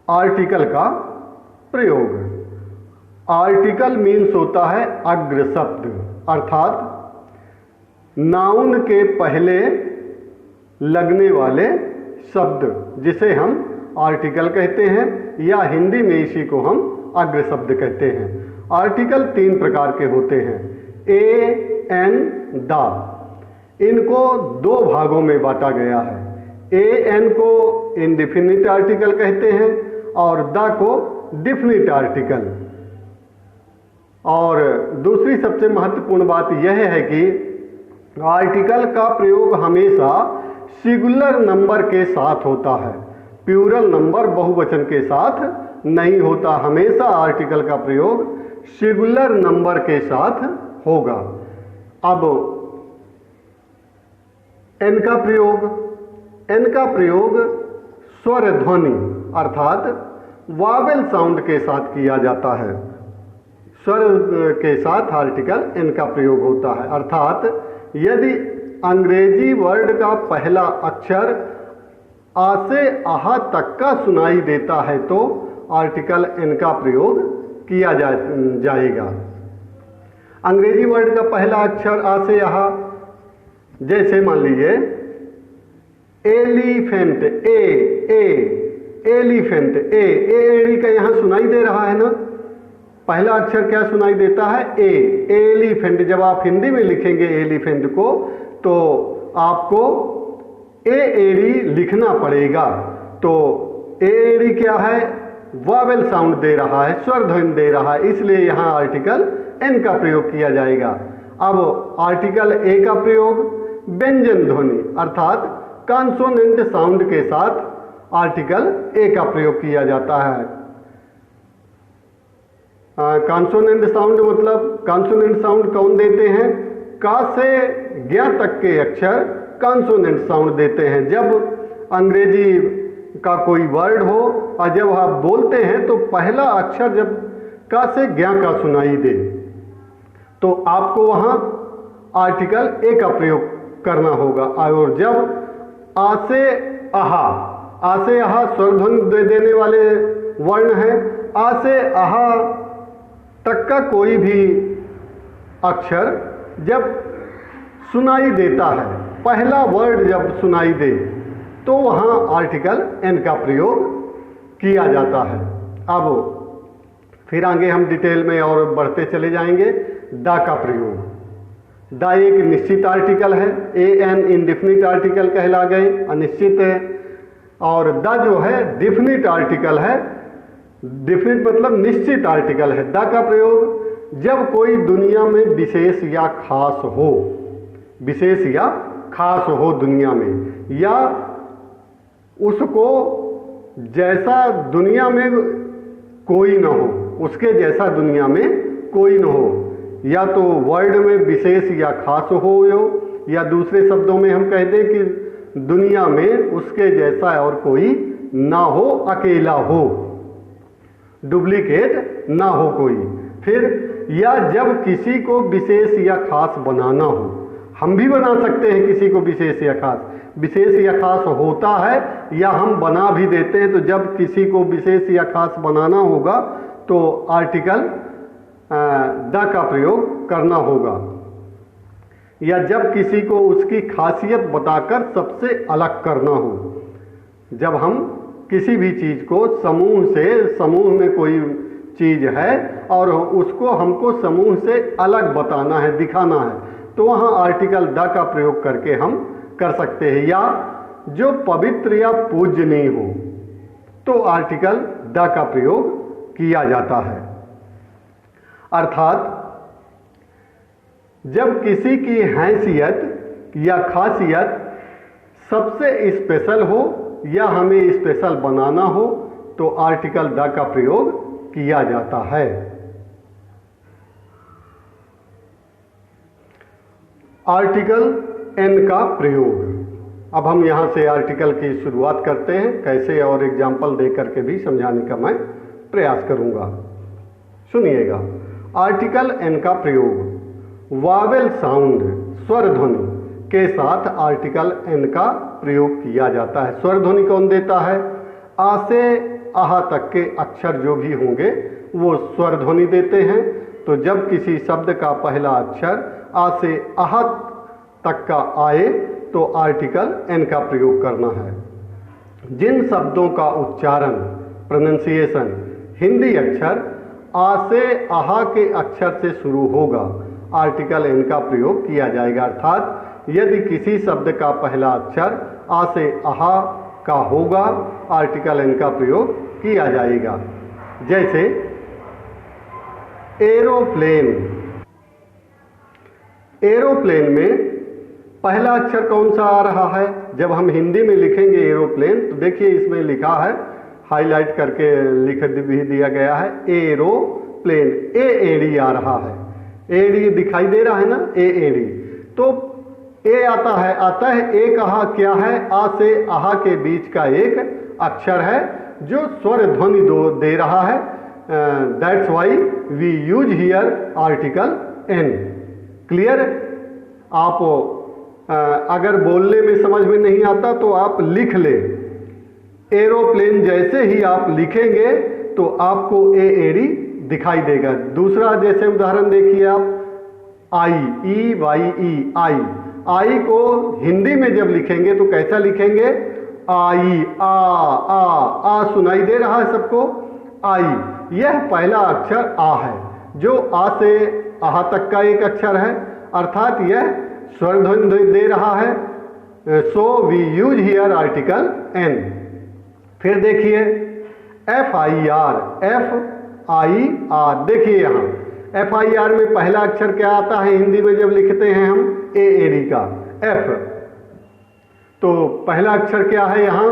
Article का प्रयोग। Article means होता है अग्र शब्द, अर्थात नाउन के पहले लगने वाले शब्द, जिसे हम आर्टिकल कहते हैं या हिंदी में इसी को हम अग्र शब्द कहते हैं। आर्टिकल 3 प्रकार के होते हैं, ए, एन, दा। इनको 2 भागों में बांटा गया है। ए, एन को इंडेफिनिट आर्टिकल कहते हैं और दा को डेफिनिट आर्टिकल। और दूसरी सबसे महत्वपूर्ण बात यह है कि आर्टिकल का प्रयोग हमेशा सिंगुलर नंबर के साथ होता है, प्लूरल नंबर बहुवचन के साथ नहीं होता। हमेशा आर्टिकल का प्रयोग सिंगुलर नंबर के साथ होगा। अब एन का प्रयोग स्वर ध्वनि अर्थात वावेल साउंड के साथ किया जाता है। स्वर के साथ आर्टिकल एन का प्रयोग होता है, अर्थात यदि अंग्रेजी वर्ड का पहला अक्षर आ से आहा तक का सुनाई देता है तो आर्टिकल एन का प्रयोग किया जाएगा। अंग्रेजी वर्ड का पहला अक्षर आ से आहा, जैसे मान लीजिए एलिफेंट, एलिफेंट, एड़ी का यहाँ सुनाई दे रहा है ना। पहला अक्षर क्या सुनाई देता है? ए। एलिफेंट। जब आप हिंदी में लिखेंगे एलिफेंट को तो आपको ए एड़ी लिखना पड़ेगा। तो ए एड़ी क्या है? वावेल साउंड दे रहा है, स्वर ध्वनि दे रहा है, इसलिए यहाँ आर्टिकल एन का प्रयोग किया जाएगा। अब आर्टिकल ए का प्रयोग व्यंजन ध्वनि अर्थात कॉन्सोनेंट साउंड के साथ आर्टिकल ए का प्रयोग किया जाता है। कॉन्सोनेंट साउंड मतलब कॉन्सोनेंट साउंड कौन देते हैं? का से ज्ञ तक के अक्षर कॉन्सोनेंट साउंड देते हैं। जब अंग्रेजी का कोई वर्ड हो और जब आप बोलते हैं तो पहला अक्षर जब का से ज्ञ का सुनाई दे तो आपको वहाँ आर्टिकल ए का प्रयोग करना होगा। और जब आ से आहा स्वर ध्वनि दे देने वाले वर्ण हैं। आ से आहा तक का कोई भी अक्षर जब सुनाई देता है, पहला वर्ड जब सुनाई दे तो वहाँ आर्टिकल एन का प्रयोग किया जाता है। अब फिर आगे हम डिटेल में और बढ़ते चले जाएंगे। दा का प्रयोग। दा एक निश्चित आर्टिकल है, ए एन इंडेफिनिट आर्टिकल कहला गए, अनिश्चित है। और दा जो है डेफिनिट आर्टिकल है। डेफिनिट मतलब निश्चित आर्टिकल है। दा का प्रयोग जब कोई दुनिया में विशेष या खास हो, विशेष या खास हो दुनिया में, या उसको जैसा दुनिया में कोई न हो, उसके जैसा दुनिया में कोई न हो, या तो वर्ड में विशेष या खास हो, या दूसरे शब्दों में हम कह दें कि दुनिया में उसके जैसा और कोई ना हो, अकेला हो, डुप्लीकेट ना हो कोई। फिर या जब किसी को विशेष या खास बनाना हो, हम भी बना सकते हैं किसी को विशेष या खास। विशेष या खास होता है या हम बना भी देते हैं। तो जब किसी को विशेष या खास बनाना होगा तो आर्टिकल द का प्रयोग करना होगा। या जब किसी को उसकी खासियत बताकर सबसे अलग करना हो, जब हम किसी भी चीज़ को समूह में कोई चीज़ है और उसको हमको समूह से अलग बताना है, दिखाना है, तो वहाँ आर्टिकल द का प्रयोग करके हम कर सकते हैं। या जो पवित्र या पूजनीय हो तो आर्टिकल द का प्रयोग किया जाता है। अर्थात जब किसी की हैसियत या खासियत सबसे स्पेशल हो या हमें स्पेशल बनाना हो तो आर्टिकल द का प्रयोग किया जाता है। आर्टिकल एन का प्रयोग। अब हम यहाँ से आर्टिकल की शुरुआत करते हैं, कैसे और एग्जाम्पल दे करके भी समझाने का मैं प्रयास करूँगा। सुनिएगा। आर्टिकल एन का प्रयोग वावेल साउंड स्वर ध्वनि के साथ आर्टिकल एन का प्रयोग किया जाता है। स्वर ध्वनि कौन देता है? आ से आहा तक के अक्षर जो भी होंगे वो स्वर ध्वनि देते हैं। तो जब किसी शब्द का पहला अक्षर आ से आहा तक का आए तो आर्टिकल एन का प्रयोग करना है। जिन शब्दों का उच्चारण प्रोनंसिएशन हिंदी अक्षर आ से आहा के अक्षर से शुरू होगा, आर्टिकल एन का प्रयोग किया जाएगा। अर्थात यदि किसी शब्द का पहला अक्षर आ से आहा का होगा, आर्टिकल एन का प्रयोग किया जाएगा। जैसे एरोप्लेन, एरोप्लेन में पहला अक्षर कौन सा आ रहा है? जब हम हिंदी में लिखेंगे एरोप्लेन तो देखिए इसमें लिखा है, हाईलाइट करके लिख भी दिया गया है, एरोप्लेन, ए एडी आ रहा है, एडी दिखाई दे रहा है ना, ए एडी। तो ए आता है ए कहा क्या है? आ से आहा के बीच का एक अक्षर है जो स्वर ध्वनि दे रहा है। That's why we use here article an. Clear? आप अगर बोलने में समझ में नहीं आता तो आप लिख ले, एरोप्लेन जैसे ही आप लिखेंगे तो आपको ए एडी दिखाई देगा। दूसरा जैसे उदाहरण देखिए आप, आई, ई वाई ई, आई, आई को हिंदी में जब लिखेंगे तो कैसा लिखेंगे? आई, आ सुनाई दे रहा है सबको, आई। यह पहला अक्षर आ है जो आ से आहा तक का एक अक्षर है, अर्थात यह स्वर ध्वनि दे रहा है। So we use here article an. फिर देखिए F I R, F I R, देखिए यहाँ एफ आई आर में पहला अक्षर क्या आता है हिंदी में जब लिखते हैं हम? ए एडी का, एफ। तो पहला अक्षर क्या है यहाँ?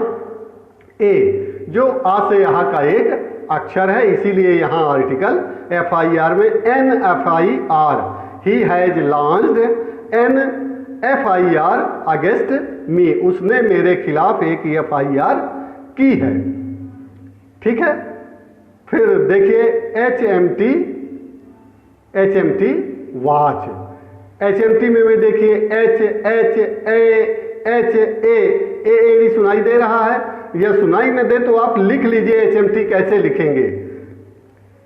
ए, जो आ से आहा का एक अक्षर है, इसीलिए यहाँ आर्टिकल एफ आई आर में an F I R, he has launched an F I R against me, उसने मेरे खिलाफ एक एफ आई आर की है। ठीक है? फिर देखिए H M T watch, H M T में भी देखिए एच ए एडी सुनाई दे रहा है, यह सुनाई न दे तो आप लिख लीजिए एच एम टी कैसे लिखेंगे?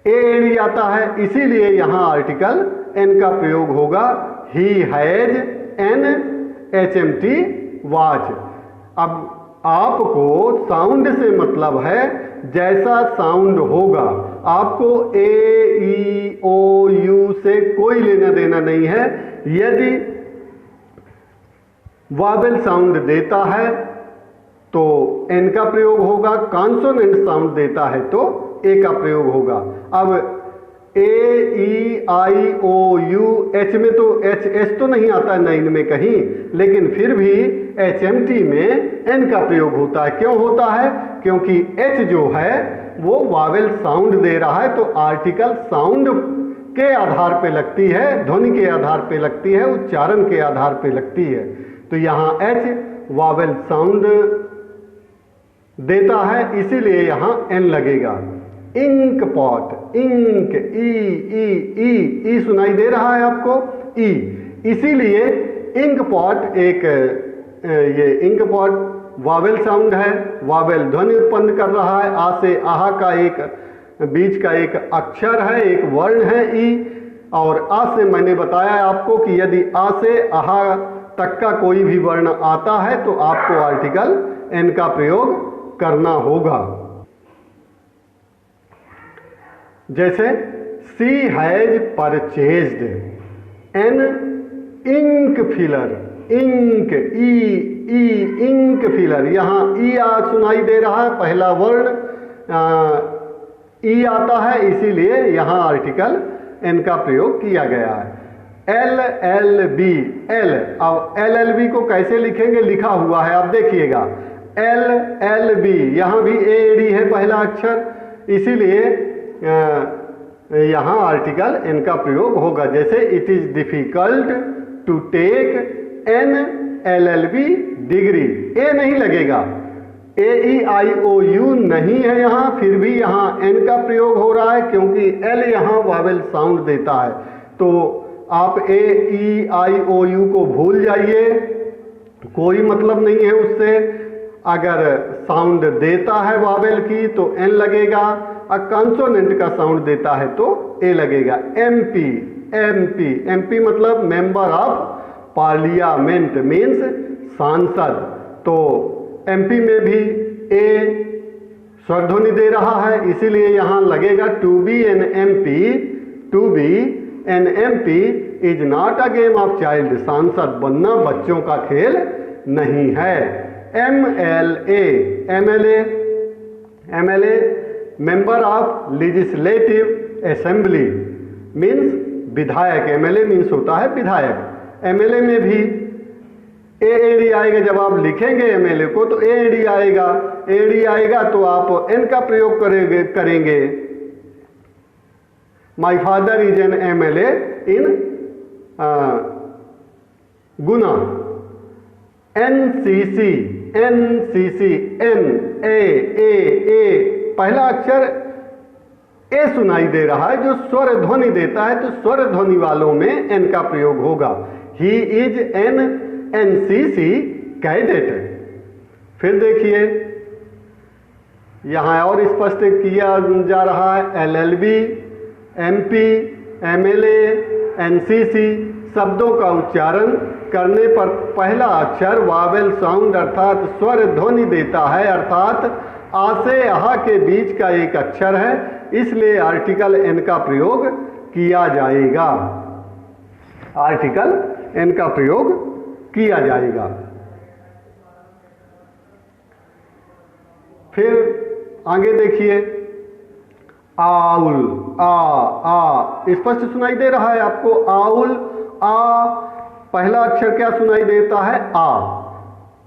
ए एडी आता है, इसीलिए यहां आर्टिकल एन का प्रयोग होगा, he has an H M T watch. अब आपको साउंड से मतलब है, जैसा साउंड होगा, आपको ए ई ओ यू से कोई लेना देना नहीं है। यदि वावेल साउंड देता है तो एन का प्रयोग होगा, कॉन्सोनेंट साउंड देता है तो ए का प्रयोग होगा। अब ए ई आई ओ यू, एच में तो एच एस तो नहीं आता नाइन में कहीं, लेकिन फिर भी एच एम टी में एन का प्रयोग होता है। क्यों होता है? क्योंकि एच जो है वो वावेल साउंड दे रहा है, तो आर्टिकल साउंड के आधार पे लगती है, ध्वनि के आधार पे लगती है, उच्चारण के आधार पे लगती है। तो यहाँ एच वावेल साउंड देता है, इसीलिए यहाँ एन लगेगा। इंक पॉट, इंक, ई सुनाई दे रहा है आपको, ई, इसीलिए इंक पॉट एक ये इंक पॉट वावेल साउंड है, वावेल ध्वनि उत्पन्न कर रहा है। आ से आहा का एक बीच का एक अक्षर है, एक वर्ण है ई, और आ से मैंने बताया आपको कि यदि आ से आहा तक का कोई भी वर्ण आता है तो आपको आर्टिकल एन का प्रयोग करना होगा। जैसे she has purchased an ink filler, ink, E ink filler, यहाँ ई आ सुनाई दे रहा है, पहला वर्ण ई आता है, इसीलिए यहाँ आर्टिकल एन का प्रयोग किया गया है। एल एल बी, एल, अब एल एल बी को कैसे लिखेंगे? लिखा हुआ है, आप देखिएगा, एल एल बी, यहाँ भी ए डी है पहला अक्षर, इसीलिए यहाँ आर्टिकल एन का प्रयोग होगा। जैसे it is difficult to take an L L B degree, a नहीं लगेगा, ए ई आई ओ यू नहीं है यहाँ, फिर भी यहाँ एन का प्रयोग हो रहा है क्योंकि एल यहाँ वावेल साउंड देता है। तो आप ए ई आई ओ यू को भूल जाइए, कोई मतलब नहीं है उससे। अगर साउंड देता है वावेल की तो एन लगेगा, और कंसोनेंट का साउंड देता है तो ए लगेगा। एमपी, एमपी, एमपी मतलब मेंबर ऑफ पार्लियामेंट मीन्स सांसद। तो एमपी में भी ए स्वर ध्वनि दे रहा है, इसीलिए यहां लगेगा to be an MP, to be an MP is not a game of child. सांसद बनना बच्चों का खेल नहीं है। MLA, MLA, MLA member of legislative assembly means विधायक। एमएलए मीन्स होता है विधायक। एमएलए में भी एडी आएगा, जब आप लिखेंगे एमएलए को तो एडी आएगा, एडी आएगा तो आप एन का प्रयोग करेंगे। My father is an MLA in Guna. NCC, NCC, an, a, पहला अक्षर ए सुनाई दे रहा है, जो स्वर ध्वनि देता है तो स्वर ध्वनि वालों में एन का प्रयोग होगा। ही इज एन एनसीसी कैडेट। फिर देखिए यहां और स्पष्ट किया जा रहा है एलएलबी, एमपी, एमएलए, एनसीसी शब्दों का उच्चारण करने पर पहला अक्षर वावेल साउंड अर्थात स्वर ध्वनि देता है, अर्थात आ से अहा के बीच का एक अक्षर है, इसलिए आर्टिकल एन का प्रयोग किया जाएगा। आर्टिकल एन का प्रयोग किया जाएगा। फिर आगे देखिए आउल, आ स्पष्ट सुनाई दे रहा है आपको। आउल, आ पहला अक्षर क्या सुनाई देता है? आ।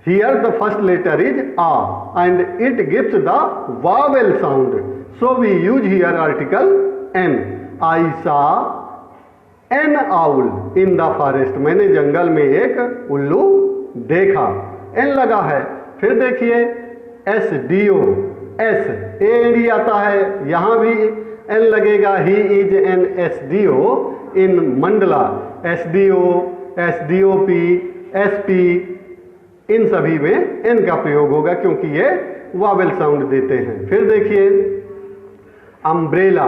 Here the first letter is आ and it gives the vowel sound, so we use here article an. I saw an owl in the forest, मैंने जंगल में एक उल्लू देखा, एन लगा है। फिर देखिए S D O, S A D आता है, यहां भी एन लगेगा। He is an S D O in Mandla. S D O, S D O P, S P, इन सभी में एन का प्रयोग होगा क्योंकि ये वावेल साउंड देते हैं। फिर देखिए अम्ब्रेला,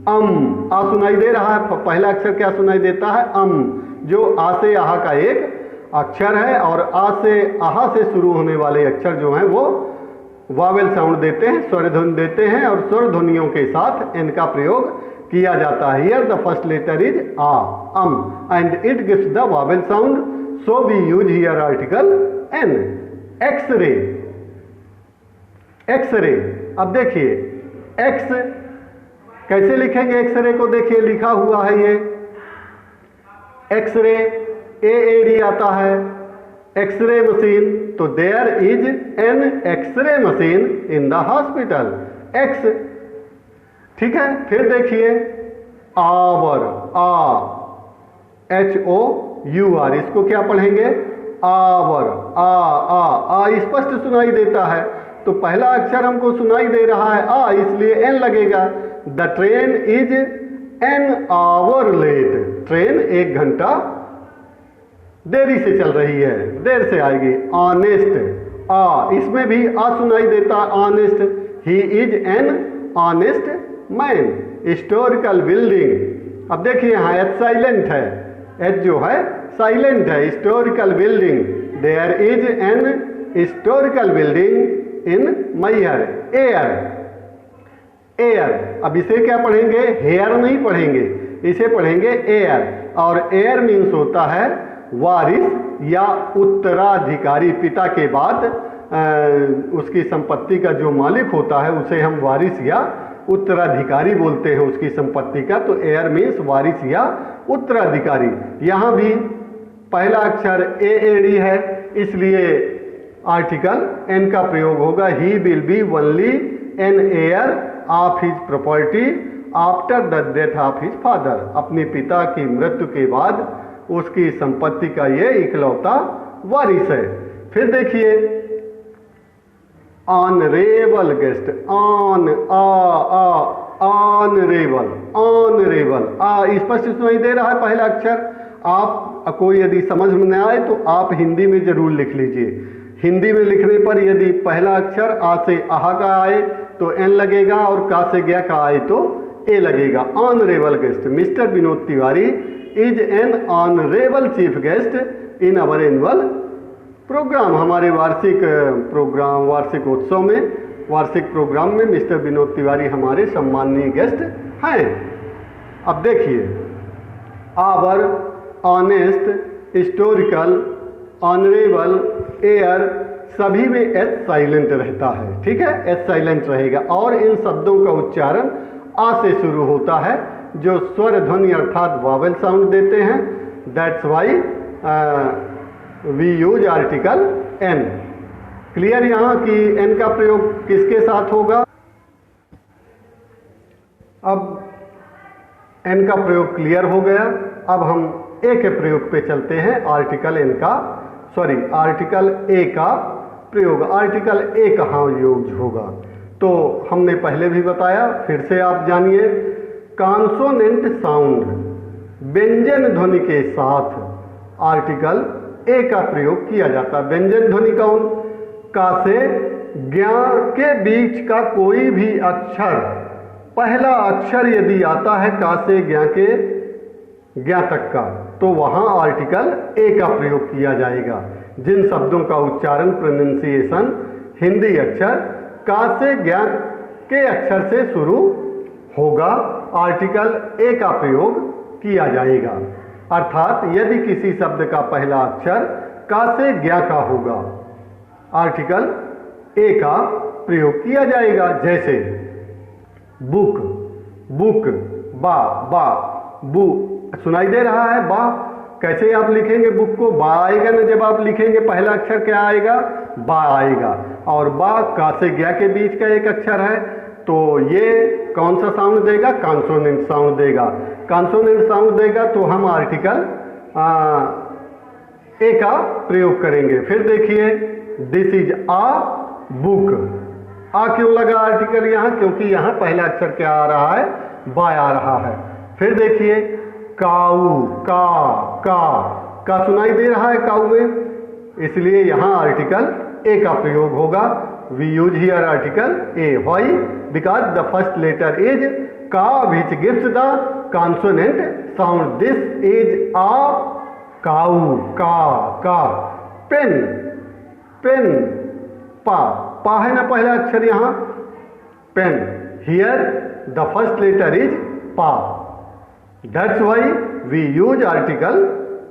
आ सुनाई दे रहा है, पहला अक्षर क्या सुनाई देता है? जो आ से आहा का एक अक्षर है और आ से आहा से शुरू होने वाले अक्षर जो हैं वो वावेल साउंड देते हैं, स्वर ध्वनि देते हैं और स्वर ध्वनियों के साथ एन का प्रयोग किया जाता है। Here the first letter is आ, and it gives the vowel sound, so we use here article an. X-ray, X-ray, अब देखिए एक्स कैसे लिखेंगे? एक्सरे को देखिए लिखा हुआ है ये एक्सरे, ए डी आता है। एक्सरे मशीन, तो there is an X-ray machine in the hospital. X, ठीक है। फिर देखिए hour, H O U R, इसको क्या पढ़ेंगे? आवर, आ स्पष्ट सुनाई देता है, तो पहला अक्षर हमको सुनाई दे रहा है आ, इसलिए एन लगेगा। The train is an hour late, train 1 घंटा देरी से चल रही है, देर से आएगी। ऑनेस्ट, इसमें भी आ सुनाई देता, honest. He is an honest man. Historical building, अब देखिए यहाँ एच साइलेंट है, एच जो है साइलेंट है। Historical building, there is an historical building in Maihar. Heir, heir, अब इसे क्या पढ़ेंगे? हेयर नहीं पढ़ेंगे, इसे पढ़ेंगे एयर। और एयर मीन्स होता है वारिस या उत्तराधिकारी। पिता के बाद उसकी संपत्ति का जो मालिक होता है उसे हम वारिस या उत्तराधिकारी बोलते हैं उसकी संपत्ति का। तो एयर मीन्स वारिस या उत्तराधिकारी। यहाँ भी पहला अक्षर ए डी है, इसलिए आर्टिकल एन का प्रयोग होगा। He will be only an air of his property after the death of his father, अपने पिता की मृत्यु के बाद उसकी संपत्ति का ये इकलौता वारिस है। फिर देखिए ऑनरेबल गेस्ट, ऑनरेबल, ऑनरेबल, स्पष्ट सुनाई दे रहा है पहला अक्षर। आप कोई यदि समझ में न आए तो आप हिंदी में जरूर लिख लीजिए। हिंदी में लिखने पर यदि पहला अक्षर आ से आहा का आए तो एन लगेगा और का से गया का आए तो ए लगेगा। Honourable guest mister Vinod Tiwari is an honourable chief guest in our annual programme. हमारे वार्षिक प्रोग्राम, वार्षिक उत्सव में, वार्षिक प्रोग्राम में मिस्टर विनोद तिवारी हमारे सम्माननीय गेस्ट हैं। अब देखिए, hour, honest, historical, honourable, heir, सभी में एच साइलेंट रहता है। ठीक है, एच साइलेंट रहेगा और इन शब्दों का उच्चारण आ से शुरू होता है जो स्वर ध्वनि अर्थात वावेल साउंड देते हैं। That's why we use article an. Clear यहाँ कि एन का प्रयोग किसके साथ होगा? अब एन का प्रयोग क्लियर हो गया। अब हम ए के प्रयोग पे चलते हैं। आर्टिकल एन का, सॉरी, आर्टिकल ए का प्रयोग। आर्टिकल ए कहाँ यूज होगा? तो हमने पहले भी बताया, फिर से आप जानिए। कॉन्सोनेंट साउंड, व्यंजन ध्वनि के साथ आर्टिकल ए का प्रयोग किया जाता है। व्यंजन ध्वनि कौन? का से ज्ञा के बीच का कोई भी अक्षर, पहला अक्षर यदि आता है का से ज्ञा के ज्ञा तक का, तो वहां आर्टिकल ए का प्रयोग किया जाएगा। जिन शब्दों का उच्चारण, प्रोनाउंसिएशन हिंदी अक्षर का से ज्ञा के अक्षर से शुरू होगा, आर्टिकल ए का प्रयोग किया जाएगा। अर्थात यदि किसी शब्द का पहला अक्षर का से ज्ञा का होगा, आर्टिकल ए का प्रयोग किया जाएगा। जैसे बुक, बुक, बा, बा, बू, सुनाई दे रहा है बा? कैसे आप लिखेंगे बुक को? बा आएगा ना, जब आप लिखेंगे पहला अक्षर क्या आएगा? बा आएगा। और बा का से ज्ञा के बीच का एक अक्षर है, तो ये कौन सा साउंड देगा? कॉन्सोनेंट साउंड देगा। कॉन्सोनेंट साउंड देगा तो हम आर्टिकल ए का प्रयोग करेंगे। फिर देखिए, दिस इज आ बुक। आ क्यों लगा आर्टिकल यहाँ? क्योंकि यहाँ पहला अक्षर क्या आ रहा है? बा आ रहा है। फिर देखिए, काऊ, का सुनाई दे रहा है काऊ में, इसलिए यहाँ आर्टिकल ए का प्रयोग होगा। We use here article a. Why? Because the first letter is का which gives the consonant sound. This is a cow, का। पेन, पेन, पा है ना पहला अक्षर यहाँ? Pen. Here the first letter is पा। That's why we use article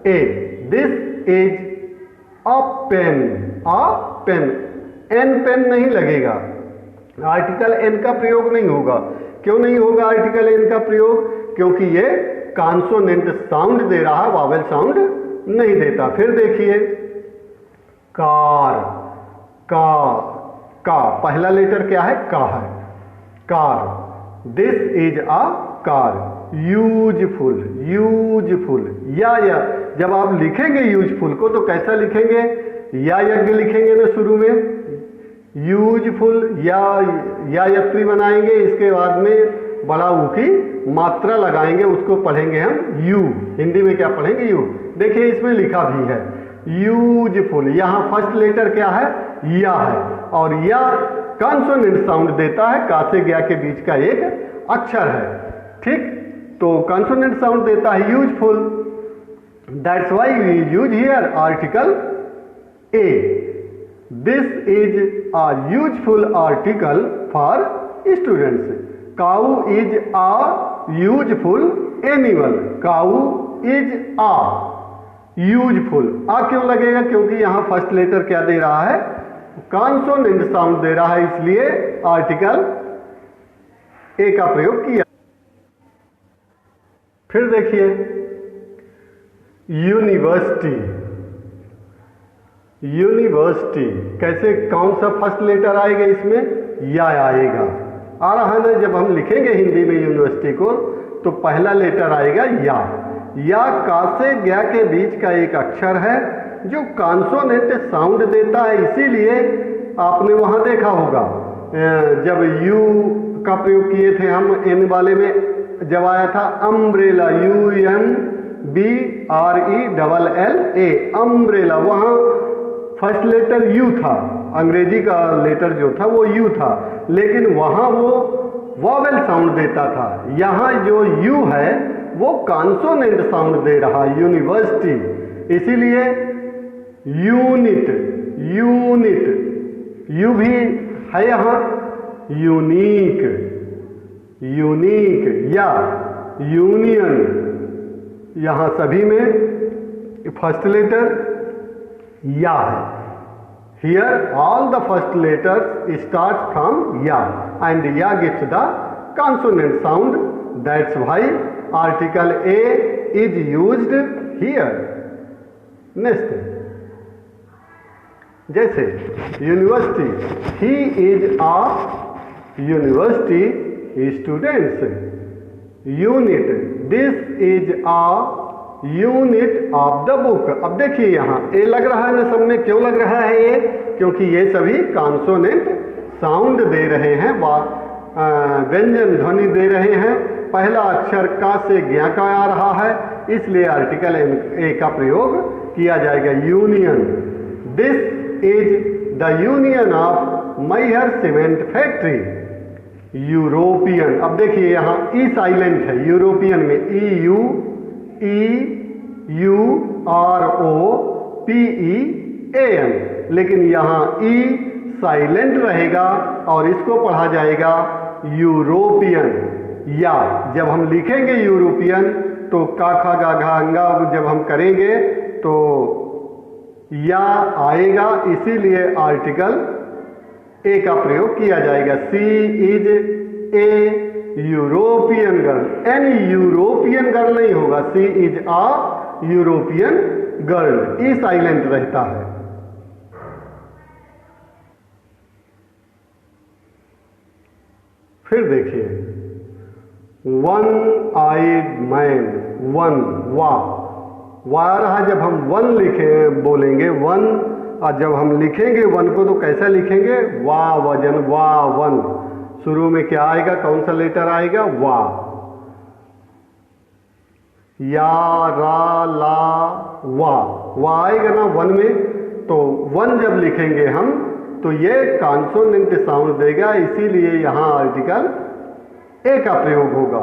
a. This is a pen. A pen. N pen नहीं लगेगा, आर्टिकल एन का प्रयोग नहीं होगा। क्यों नहीं होगा आर्टिकल एन का प्रयोग? क्योंकि ये कॉन्सोनेंट साउंड दे रहा है, वावेल साउंड नहीं देता। फिर देखिए, कार, का पहला लेटर क्या है? का है। Car. This is a car. Useful, useful, या जब आप लिखेंगे यूजफुल को तो कैसा लिखेंगे? या यज्ञ लिखेंगे ना शुरू में, यूजफुल, या यत्री बनाएंगे, इसके बाद में बड़ा ऊ की मात्रा लगाएंगे, उसको पढ़ेंगे हम यू। हिंदी में क्या पढ़ेंगे? यू। देखिए इसमें लिखा भी है यूजफुल। यहाँ फर्स्ट लेटर क्या है? या है, और या कॉन्सोनेंट साउंड देता है, का से ज्ञा के बीच का एक अक्षर है। ठीक, तो कॉन्सोनेंट साउंड देता है useful. That's why we use here article a. This is a useful article for students. Cow is a useful animal. Cow is a useful. आ क्यों लगेगा? क्योंकि यहां फर्स्ट लेटर क्या दे रहा है? कॉन्सोनेंट साउंड दे रहा है, इसलिए आर्टिकल ए का प्रयोग किया। फिर देखिए, यूनिवर्सिटी, यूनिवर्सिटी कैसे, कौन सा फर्स्ट लेटर आएगा इसमें? या आएगा। आ रहा है ना, जब हम लिखेंगे हिंदी में यूनिवर्सिटी को तो पहला लेटर आएगा या का से ज्ञा के बीच का एक अक्षर है जो कॉन्सोनेंट साउंड देता है। इसीलिए आपने वहां देखा होगा जब यू का प्रयोग किए थे हम एन वाले में, जब आया था अम्ब्रेला, UMBRELLA, अम्ब्रेला, वहां फर्स्ट लेटर यू था, अंग्रेजी का लेटर जो था वो यू था, लेकिन वहाँ वो वॉवेल साउंड देता था। यहाँ जो यू है वो कॉन्सोनेंट साउंड दे रहा, यूनिवर्सिटी, इसीलिए यूनिट, यूनिट, यू भी है यहाँ, यूनिक, यूनिक या यूनियन, यहाँ सभी में फर्स्ट लेटर या है। Here all the first letters start from ya and ya gives the consonant sound. That's why article a is used here. Next, जैसे university, he is a university students. Unit, this is a unit of the book. अब देखिए यहाँ ए लग रहा है ना सब में, क्यों लग रहा है ये? क्योंकि ये सभी कॉन्सोनेंट साउंड दे रहे हैं, व्यंजन ध्वनि दे रहे हैं। पहला अक्षर का से ज्ञा का आ रहा है, इसलिए आर्टिकल ए का प्रयोग किया जाएगा, union. This is the union of Maihar cement factory. European, अब देखिए यहाँ ई साइलेंट है, यूरोपियन में EUROPEAN, लेकिन यहाँ ई साइलेंट रहेगा और इसको पढ़ा जाएगा यूरोपियन। या जब हम लिखेंगे यूरोपियन तो का खा गा घा अंगा जब हम करेंगे तो या आएगा, इसीलिए आर्टिकल ए का प्रयोग किया जाएगा। She is a European girl, an European girl नहीं होगा, she is a European girl, E silent रहता है। फिर देखिए वन आइड मैन, वन, वाह रहा, जब हम वन बोलेंगे वन, और जब हम लिखेंगे वन को तो कैसा लिखेंगे? वाह वजन, वाह वन, शुरू में क्या आएगा, कौन सा लेटर आएगा? वाह। या रा ला वाह आएगा ना वन में, तो वन जब लिखेंगे हम तो ये कॉन्सोनेंट साउंड देगा, इसीलिए यहां आर्टिकल ए का प्रयोग होगा।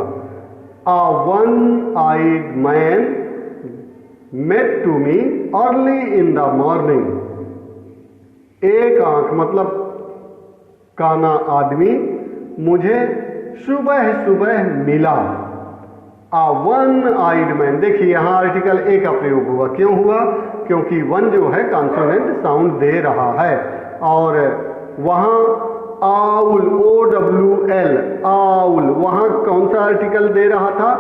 A one-eyed man met to me early in the morning. एक आंख मतलब काना आदमी मुझे सुबह सुबह मिला। A one-eyed man, देखिए यहाँ आर्टिकल ए का प्रयोग हुआ। क्यों हुआ? क्योंकि वन जो है कॉन्सोनेंट साउंड दे रहा है, और वहाँ आउल, OWL, आउल, वहाँ कौन सा आर्टिकल दे रहा था?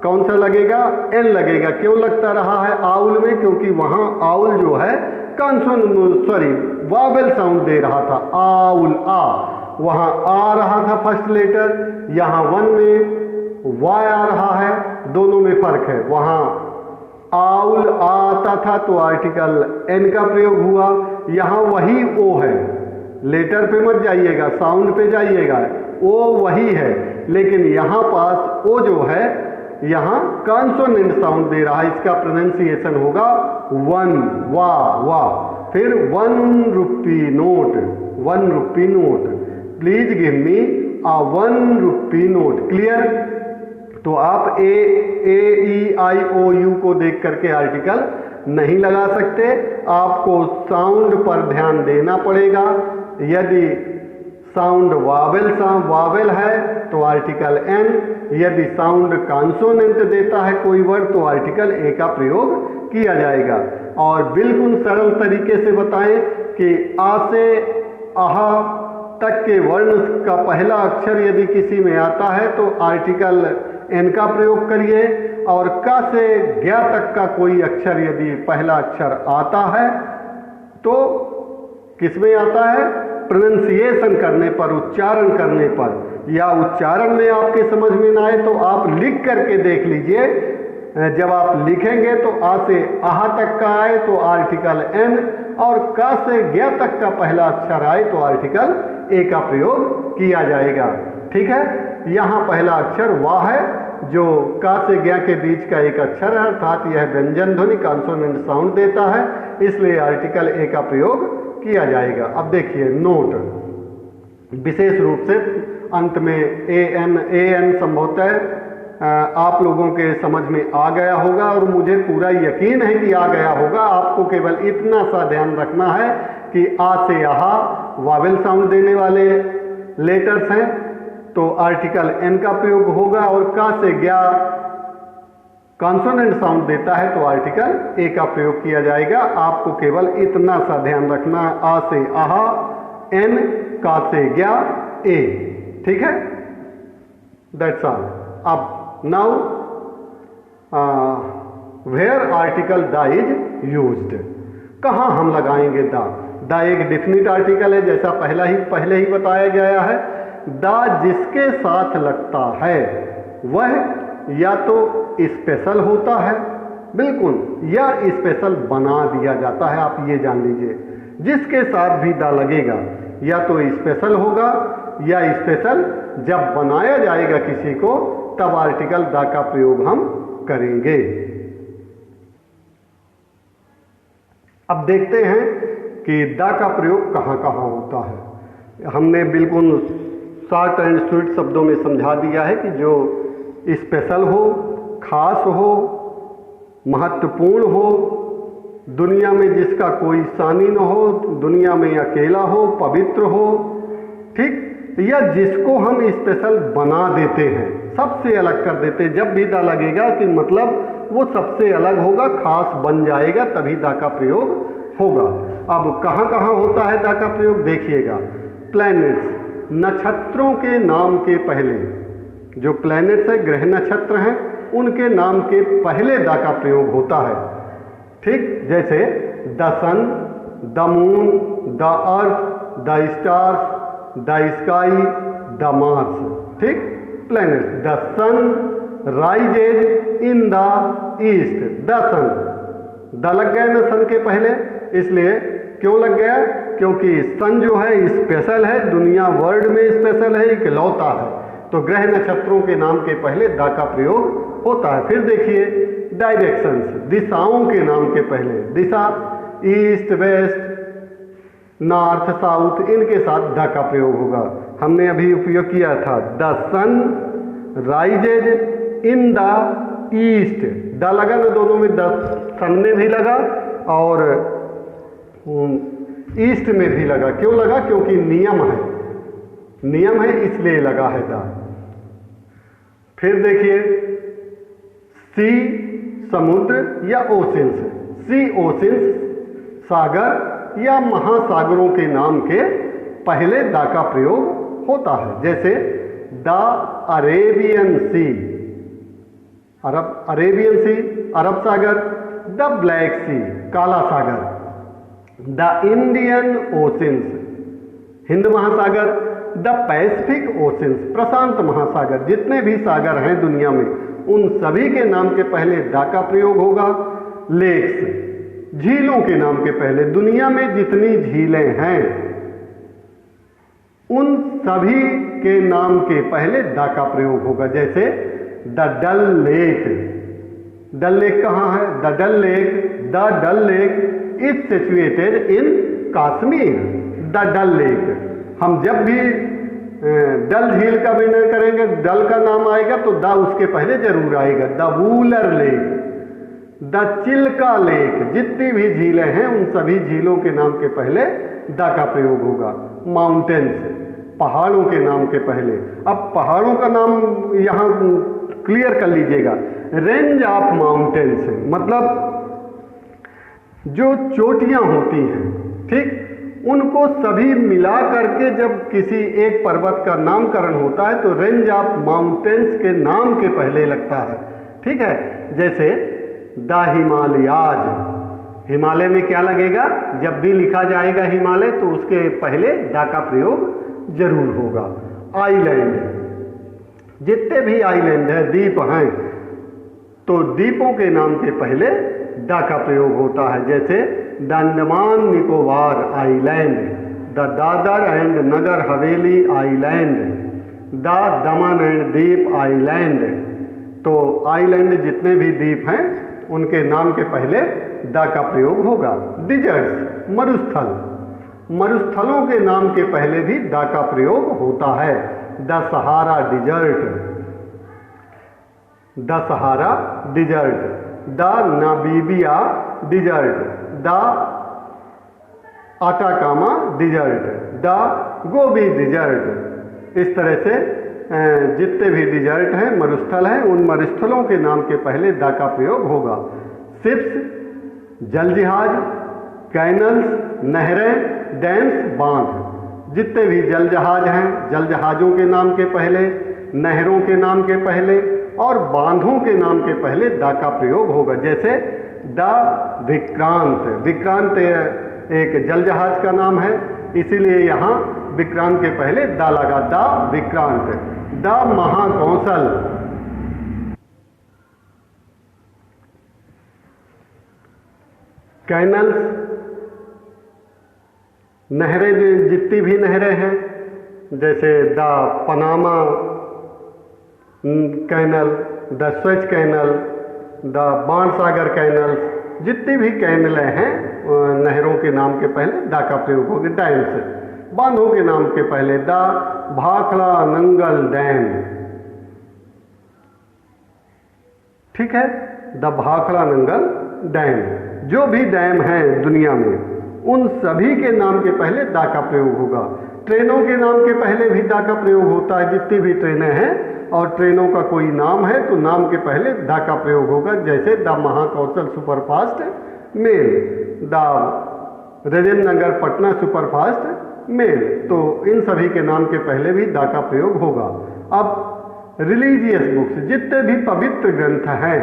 कौन सा लगेगा? एन लगेगा। क्यों लगता रहा है आउल में? क्योंकि वहाँ आउल जो है वावेल साउंड दे रहा था। आउल, आ, वहाँ आ रहा था फर्स्ट लेटर, यहाँ वन में वाय आ रहा है, दोनों में फर्क है। वहाँ आउल आता था तो आर्टिकल एन का प्रयोग हुआ, यहाँ वही ओ है। लेटर पे मत जाइएगा, साउंड पे जाइएगा। ओ वही है, लेकिन यहाँ पास ओ जो है यहाँ कॉन्सोनेंट साउंड दे रहा है, इसका प्रोनाउंसिएशन होगा वन, वाह। फिर 1 rupee note, 1 rupee note, please give me a 1 rupee note. Clear? तो आप AEIOU को देख करके आर्टिकल नहीं लगा सकते, आपको साउंड पर ध्यान देना पड़ेगा। यदि साउंड वावेल है तो आर्टिकल एन, यदि साउंड कॉन्सोनेंट देता है कोई वर्ड तो आर्टिकल ए का प्रयोग किया जाएगा। और बिल्कुल सरल तरीके से बताएं कि आ से आहा तक के वर्ण का पहला अक्षर यदि किसी में आता है तो आर्टिकल एन का प्रयोग करिए, और क से ज्ञ तक का कोई अक्षर यदि पहला अक्षर आता है तो किसमें आता है? प्रोनाउंसिएशन करने पर, उच्चारण करने पर, या उच्चारण में आपके समझ में ना आए तो आप लिख करके देख लीजिए। जब आप लिखेंगे तो आ से आह तक का आए तो आर्टिकल एन, और क से ज्ञ तक का पहला अक्षर आए तो आर्टिकल ए का प्रयोग किया जाएगा। ठीक है? यहाँ पहला अक्षर वाह है जो का से ज्ञा के बीच का एक अक्षर है, अर्थात यह व्यंजन ध्वनि कॉन्सोनेंट साउंड देता है, इसलिए आर्टिकल ए का प्रयोग किया जाएगा। अब देखिए नोट, विशेष रूप से अंत में एन संभवतः आप लोगों के समझ में आ गया होगा और मुझे पूरा यकीन है कि आ गया होगा। आपको केवल इतना सा ध्यान रखना है कि आ से आहा वावेल साउंड देने वाले लेटर्स हैं तो आर्टिकल एन का प्रयोग होगा, और का से ज्ञा कॉन्सोनेंट साउंड देता है तो आर्टिकल ए का प्रयोग किया जाएगा। आपको केवल इतना सा ध्यान रखना है, आ से आहा एन, का से ज्ञा ए, ठीक है, दैट्स ऑल। अब now where article the is used, कहाँ हम लगाएंगे द? द एक डिफिनिट आर्टिकल है, जैसा पहले ही बताया गया है। द जिसके साथ लगता है वह या तो स्पेशल होता है, बिल्कुल, या स्पेशल बना दिया जाता है। आप ये जान लीजिए, जिसके साथ भी द लगेगा या तो स्पेशल होगा या स्पेशल जब बनाया जाएगा किसी को तब आर्टिकल द का प्रयोग हम करेंगे। अब देखते हैं कि द का प्रयोग कहाँ कहाँ होता है। हमने बिल्कुल शॉर्ट एंड स्वीट शब्दों में समझा दिया है कि जो स्पेशल हो, खास हो, महत्वपूर्ण हो, दुनिया में जिसका कोई सानी न हो, दुनिया में अकेला हो, पवित्र हो, ठीक, या जिसको हम स्पेशल बना देते हैं, सबसे अलग कर देते हैं। जब भी द लगेगा कि मतलब वो सबसे अलग होगा, खास बन जाएगा, तभी द का प्रयोग होगा। अब कहाँ कहाँ होता है द का प्रयोग देखिएगा। प्लैनेट्स, नक्षत्रों के नाम के पहले, जो प्लैनेट्स है ग्रह नक्षत्र हैं, उनके नाम के पहले द का प्रयोग होता है, ठीक, जैसे the sun, the moon, the earth, the stars, the sky, the Mars, ठीक, planet. The sun rises in the east, the sun, the लग गया ना सन के पहले, इसलिए क्यों लग गया? क्योंकि सन जो है स्पेशल है, दुनिया वर्ल्ड में स्पेशल है, इकलौता है, तो ग्रह नक्षत्रों के नाम के पहले द का प्रयोग होता है। फिर देखिए डायरेक्शंस, दिशाओं के नाम के पहले, दिशा ईस्ट, वेस्ट, नॉर्थ, साउथ, इनके साथ द का प्रयोग होगा। हमने अभी उपयोग किया था the sun rises in the east, the लगा ना दोनों में, द सन में भी लगा और ईस्ट में भी लगा। क्यों लगा? क्योंकि नियम है इसलिए लगा है द। फिर देखिए सी समुद्र या ओशिन्स, सी ओशिन्स सागर या महासागरों के नाम के पहले द का प्रयोग होता है, जैसे the Arabian Sea, Arabian Sea अरब सागर, द ब्लैक सी काला सागर, द इंडियन ओशिन्स हिंद महासागर, द पैसिफिक ओशिन्स प्रशांत महासागर। जितने भी सागर हैं दुनिया में उन सभी के नाम के पहले द का प्रयोग होगा। लेक्स झीलों के नाम के पहले, दुनिया में जितनी झीलें हैं उन सभी के नाम के पहले द का प्रयोग होगा, जैसे the Dal Lake. Dal Lake कहाँ है? The Dal Lake is situated in Kashmir, the Dal Lake. हम जब भी डल झील का वर्णन करेंगे, डल का नाम आएगा तो द उसके पहले जरूर आएगा। The Wular Lake, the Chilika Lake, जितनी भी झीलें हैं उन सभी झीलों के नाम के पहले द का प्रयोग होगा। माउंटेन्स पहाड़ों के नाम के पहले। अब पहाड़ों का नाम यहाँ क्लियर कर लीजिएगा, रेंज ऑफ माउंटेन्स, मतलब जो चोटियाँ होती हैं, ठीक, उनको सभी मिला करके जब किसी एक पर्वत का नामकरण होता है तो रेंज ऑफ माउंटेन्स के नाम के पहले लगता है, ठीक है। जैसे द हिमालयाज, हिमालय में क्या लगेगा? जब भी लिखा जाएगा हिमालय तो उसके पहले द का प्रयोग जरूर होगा। आइलैंड, जितने भी आइलैंड है, द्वीप हैं, तो द्वीपों के नाम के पहले द का प्रयोग होता है, जैसे the Andaman Nicobar island, the Dadra and Nagar Haveli island, the Daman and Diu island, तो आइलैंड जितने भी द्वीप हैं उनके नाम के पहले द का प्रयोग होगा। डिजर्ट्स, मरुस्थल, मरुस्थलों के नाम के पहले भी द का प्रयोग होता है। The Sahara Desert, the Sahara Desert, the Namibia Desert, the Atacama Desert, the Gobi Desert. इस तरह से जितने भी डिजर्ट हैं, मरुस्थल हैं, उन मरुस्थलों के नाम के पहले द का प्रयोग होगा। शिप्स, जल जहाज, कैनल्स, नहरें, डैम्स, बांध, जितने भी जल जहाज हैं, जल जहाजों के नाम के पहले, नहरों के नाम के पहले और बांधों के नाम के पहले द का प्रयोग होगा। जैसे द विक्रांत, विक्रांत एक जल जहाज का नाम है, इसीलिए यहाँ विक्रांत के पहले द लगा, the Vikrant. The Mahakaushal, canals, नहरें, जितनी भी नहरें हैं, जैसे the Panama Canal, the Suez Canal, the Bansagar Canal, जितनी भी कैनलें हैं नहरों के नाम के पहले द का प्रयोग होगा। डैम्स, बांधों के नाम के पहले द भाखड़ा नंगल डैम, ठीक है, द भाखड़ा नंगल डैम। जो भी डैम है दुनिया में उन सभी के नाम के पहले द का प्रयोग होगा। ट्रेनों के नाम के पहले भी द का प्रयोग होता है, जितनी भी ट्रेनें हैं और ट्रेनों का कोई नाम है तो नाम के पहले द का प्रयोग होगा। जैसे the Mahakaushal superfast mail, the Rajendra Nagar Patna superfast mail, तो इन सभी के नाम के पहले भी द का प्रयोग होगा। अब रिलीजियस बुक्स, जितने भी पवित्र ग्रंथ हैं,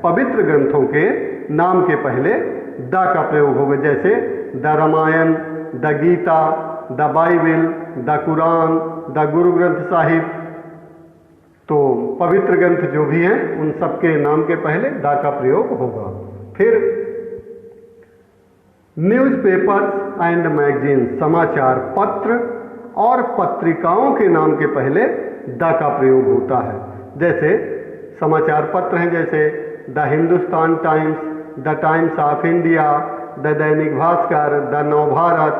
पवित्र ग्रंथों के नाम के पहले द का प्रयोग होगा। जैसे the Ramayana, the Gita, the Bible, the Quran, the Guru Granth Sahib, तो पवित्र ग्रंथ जो भी हैं उन सबके नाम के पहले द का प्रयोग होगा। फिर न्यूज़पेपर्स एंड मैगजीन, समाचार पत्र और पत्रिकाओं के नाम के पहले द का प्रयोग होता है। जैसे समाचार पत्र हैं, जैसे the Hindustan times, the times of India, the Dainik Bhaskar, the Navbharat.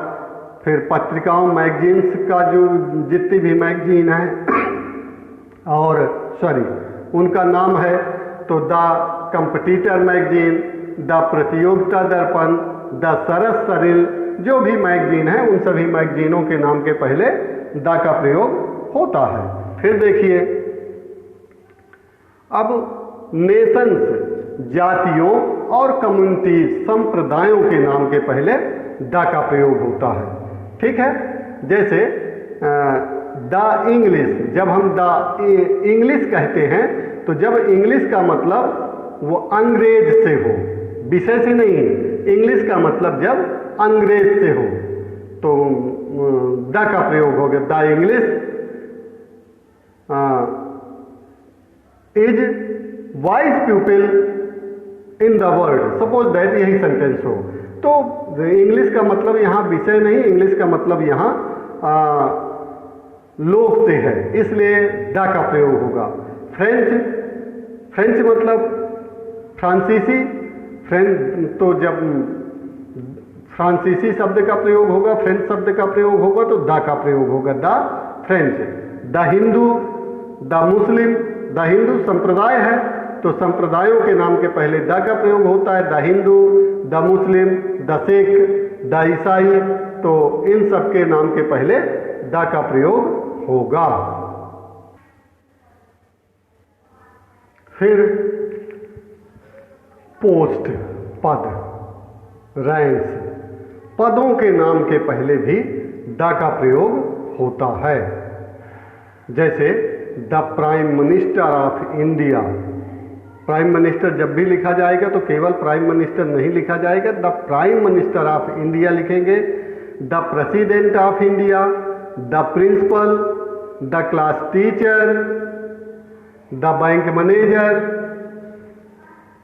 फिर पत्रिकाओं, मैगजीन्स का जो जितनी भी मैगजीन है और उनका नाम है तो द कंपटीटर मैगजीन, द प्रतियोगिता दर्पण, द सरस सरिल, जो भी मैगजीन है उन सभी मैगजीनों के नाम के पहले द का प्रयोग होता है। फिर देखिए, अब नेशंस, जातियों और कम्युनिटीज, संप्रदायों के नाम के पहले द का प्रयोग होता है, ठीक है। जैसे द इंग्लिश, जब हम द इंग्लिश कहते हैं तो जब इंग्लिश का मतलब वो अंग्रेज से हो, विषय से नहीं, इंग्लिश का मतलब जब अंग्रेज से हो तो द का प्रयोग हो गया। The English is wise people in the world, suppose that, यही सेंटेंस हो तो इंग्लिश का मतलब यहाँ विषय नहीं, इंग्लिश का मतलब यहाँ लोग से है, इसलिए द का प्रयोग होगा। फ्रेंच, फ्रेंच मतलब फ्रांसीसी, फ्रेंच, तो जब फ्रांसीसी शब्द का प्रयोग होगा, फ्रेंच शब्द का प्रयोग होगा तो द का प्रयोग होगा, the French. The Hindu, the Muslim, the Hindu संप्रदाय है तो संप्रदायों के नाम के पहले द का प्रयोग होता है। The Hindu, the Muslim, the Sikh, the ईसाई, तो इन सब के नाम के पहले द का प्रयोग होगा। फिर पोस्ट, पद, रैंक्स, पदों के नाम के पहले भी द का प्रयोग होता है। जैसे the prime minister of India, prime minister जब भी लिखा जाएगा तो केवल प्राइम मिनिस्टर नहीं लिखा जाएगा, the prime minister of India लिखेंगे। The president of India, the principal, the class teacher, the bank manager,